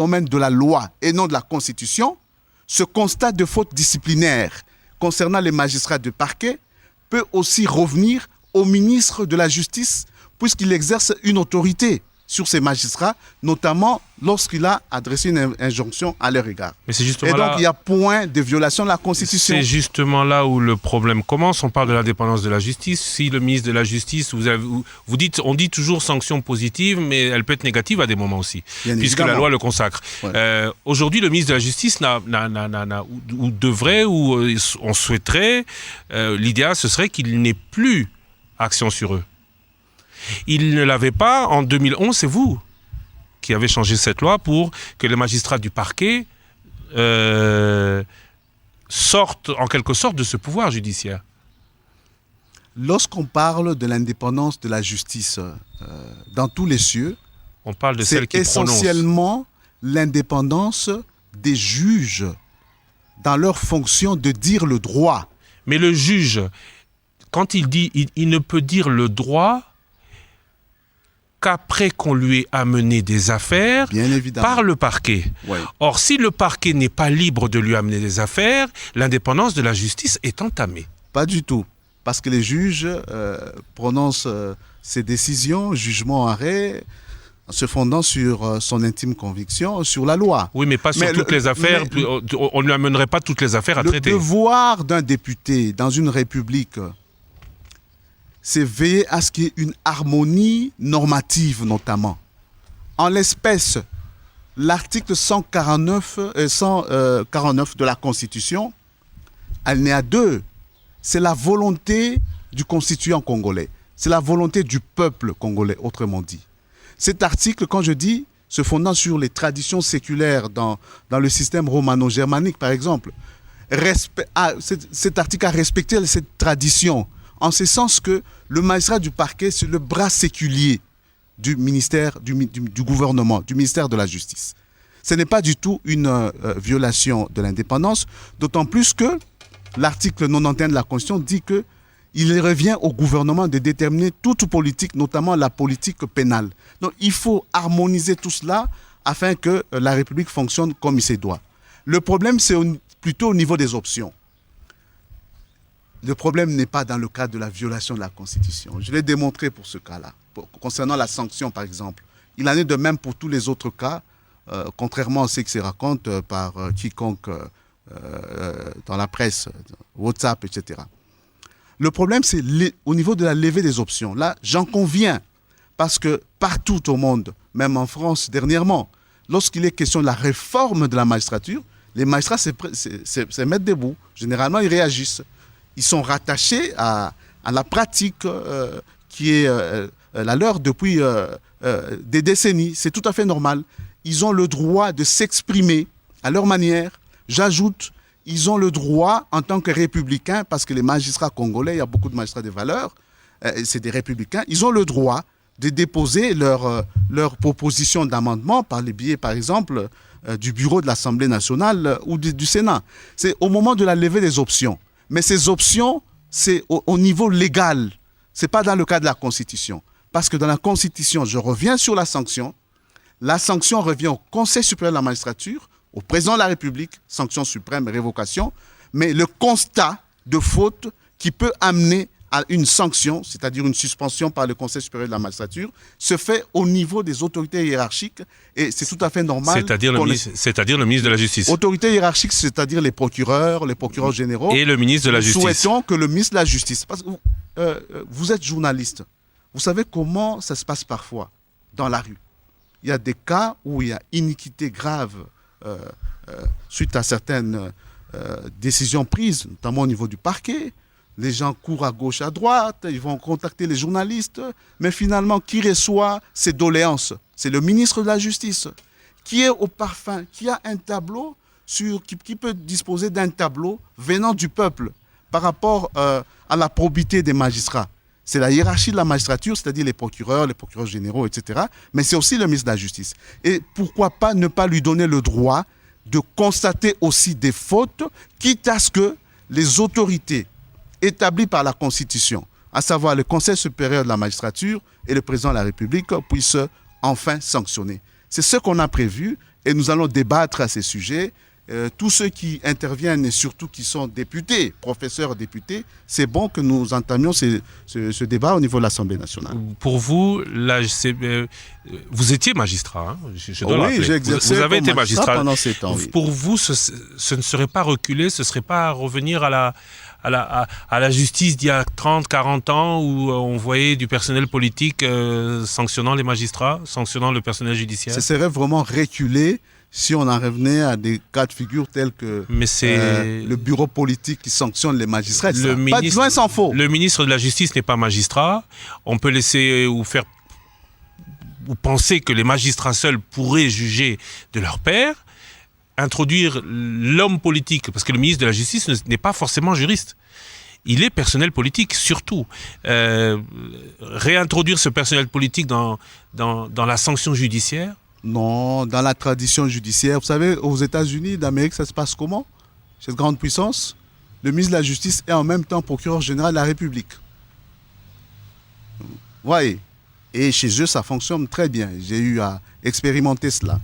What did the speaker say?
domaine de la loi et non de la Constitution, ce constat de faute disciplinaire concernant les magistrats de parquet peut aussi revenir au ministre de la Justice puisqu'il exerce une autorité sur ces magistrats, notamment lorsqu'il a adressé une injonction à leur égard. Mais c'est justement et donc, il y a point de violation de la Constitution. C'est justement là où le problème commence. On parle de l'indépendance de la justice. Si le ministre de la Justice, on dit toujours sanction positive, mais elle peut être négative à des moments aussi, Bien puisque évidemment. la loi le consacre. Ouais. Aujourd'hui, le ministre de la Justice ou devrait, ou on souhaiterait, l'idéal, ce serait qu'il n'ait plus action sur eux. Il ne l'avait pas en 2011, c'est vous qui avez changé cette loi pour que les magistrats du parquet sortent en quelque sorte de ce pouvoir judiciaire. Lorsqu'on parle de l'indépendance de la justice dans tous les cieux, on parle de celle qui c'est essentiellement l'indépendance des juges dans leur fonction de dire le droit. Mais le juge, quand il dit, il ne peut dire le droit qu'après qu'on lui ait amené des affaires par le parquet. Ouais. Or, si le parquet n'est pas libre de lui amener des affaires, l'indépendance de la justice est entamée. Pas du tout. Parce que les juges prononcent ces décisions, jugements, arrêts, en se fondant sur son intime conviction, sur la loi. Oui, mais pas sur toutes les affaires. On ne lui amènerait pas toutes les affaires à traiter. Le devoir d'un député dans une république, c'est veiller à ce qu'il y ait une harmonie normative, notamment. En l'espèce, l'article 149 de la Constitution, alinéa 2, c'est la volonté du constituant congolais. C'est la volonté du peuple congolais, autrement dit. Cet article, quand je dis, se fondant sur les traditions séculaires dans le système romano-germanique, par exemple, cet article a respecté cette tradition, en ce sens que le magistrat du parquet, c'est le bras séculier du ministère, du gouvernement, du ministère de la Justice. Ce n'est pas du tout une violation de l'indépendance, d'autant plus que l'article 91 de la Constitution dit qu'il revient au gouvernement de déterminer toute politique, notamment la politique pénale. Donc il faut harmoniser tout cela afin que la République fonctionne comme il se doit. Le problème, c'est plutôt au niveau des options. Le problème n'est pas dans le cadre de la violation de la Constitution. Je l'ai démontré pour ce cas-là. Concernant la sanction, par exemple. Il en est de même pour tous les autres cas, contrairement à ce qui se raconte par quiconque dans la presse, WhatsApp, etc. Le problème, c'est au niveau de la levée des options. Là, j'en conviens, parce que partout au monde, même en France dernièrement, lorsqu'il est question de la réforme de la magistrature, les magistrats se mettent debout. Généralement, ils réagissent. Ils sont rattachés à la pratique qui est la leur depuis des décennies. C'est tout à fait normal. Ils ont le droit de s'exprimer à leur manière. J'ajoute, ils ont le droit en tant que républicains, parce que les magistrats congolais, il y a beaucoup de magistrats de valeur, c'est des républicains, ils ont le droit de déposer leur proposition d'amendement par le biais, par exemple, du bureau de l'Assemblée nationale ou du Sénat. C'est au moment de la levée des options. Mais ces options, c'est au niveau légal. Ce n'est pas dans le cadre de la Constitution. Parce que dans la Constitution, je reviens sur la sanction revient au Conseil supérieur de la magistrature, au président de la République, sanction suprême, révocation, mais le constat de faute qui peut amener à une sanction, c'est-à-dire une suspension par le Conseil supérieur de la magistrature, se fait au niveau des autorités hiérarchiques et c'est tout à fait normal. C'est-à-dire le ministre de la Justice. Autorités hiérarchiques, c'est-à-dire les procureurs généraux. Et le ministre de la Justice. Nous souhaitons que le ministre de la Justice, parce que vous êtes journaliste, vous savez comment ça se passe parfois dans la rue. Il y a des cas où il y a iniquité grave suite à certaines décisions prises, notamment au niveau du parquet. Les gens courent à gauche, à droite, ils vont contacter les journalistes, mais finalement, qui reçoit ces doléances? C'est le ministre de la Justice, qui est au parfum, qui a un tableau, qui peut disposer d'un tableau venant du peuple par rapport à la probité des magistrats. C'est la hiérarchie de la magistrature, c'est-à-dire les procureurs généraux, etc. Mais c'est aussi le ministre de la Justice. Et pourquoi pas ne pas lui donner le droit de constater aussi des fautes, quitte à ce que les autorités établies par la Constitution, à savoir le Conseil supérieur de la magistrature et le président de la République, puissent enfin sanctionner. C'est ce qu'on a prévu et nous allons débattre à ces sujets. Tous ceux qui interviennent et surtout qui sont députés, professeurs députés, c'est bon que nous entamions ce débat au niveau de l'Assemblée nationale. Pour vous, vous étiez magistrat, hein, je dois oui, j'ai exercé vous avez été comme magistrat magistrat pendant 7 ans. Oui. Pour vous, ce ne serait pas reculer, ce ne serait pas revenir à la justice d'il y a 30, 40 ans où on voyait du personnel politique sanctionnant les magistrats, sanctionnant le personnel judiciaire. Ce serait vraiment reculer si on en revenait à des cas de figure tels que le bureau politique qui sanctionne les magistrats. Pas de loin s'en faut. Le ministre de la Justice n'est pas magistrat. On peut laisser ou penser que les magistrats seuls pourraient juger de leur père. Introduire l'homme politique, parce que le ministre de la Justice n'est pas forcément juriste. Il est personnel politique, surtout. Réintroduire ce personnel politique dans la sanction judiciaire. Non, dans la tradition judiciaire, vous savez, aux États-Unis d'Amérique, ça se passe comment? Cette grande puissance, le ministre de la Justice est en même temps procureur général de la République. Vous voyez? Et chez eux, ça fonctionne très bien. J'ai eu à expérimenter cela.